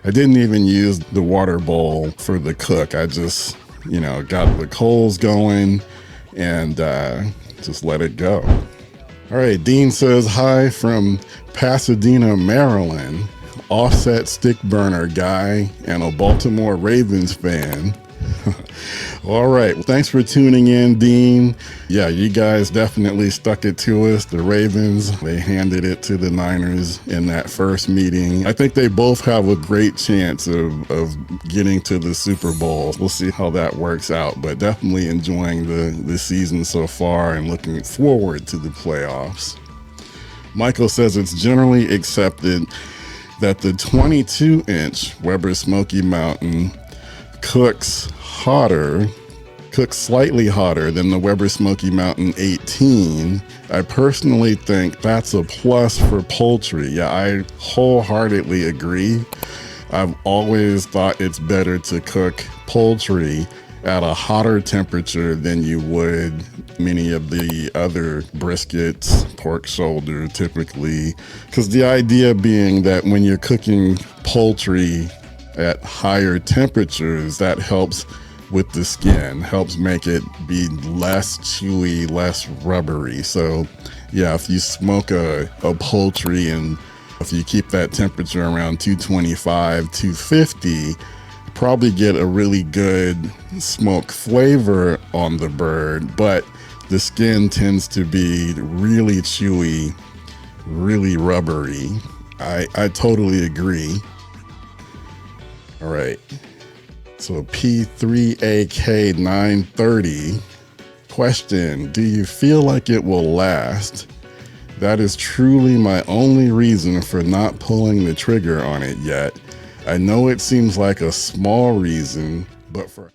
I didn't even use the water bowl for the cook. I just, got the coals going and just let it go. All right, Dean says hi from Pasadena, Maryland. Offset stick burner guy and a Baltimore Ravens fan. All right, thanks for tuning in, Dean. Yeah, you guys definitely stuck it to us. The Ravens, they handed it to the Niners in that first meeting. I think they both have a great chance of getting to the Super Bowl. We'll see how that works out, but definitely enjoying the season so far and looking forward to the playoffs. Michael says it's generally accepted that the 22-inch Weber Smoky Mountain cooks slightly hotter than the Weber Smoky Mountain 18. I personally think that's a plus for poultry. Yeah, I wholeheartedly agree. I've always thought it's better to cook poultry at a hotter temperature than you would many of the other briskets, pork shoulder typically, because the idea being that when you're cooking poultry at higher temperatures, that helps with the skin, helps make it be less chewy, less rubbery. So yeah, if you smoke a poultry and if you keep that temperature around 225, 250, probably get a really good smoke flavor on the bird, but the skin tends to be really chewy, really rubbery. I totally agree. All right, so P3AK930 question, do you feel like it will last? That is truly my only reason for not pulling the trigger on it yet. I know it seems like a small reason, but for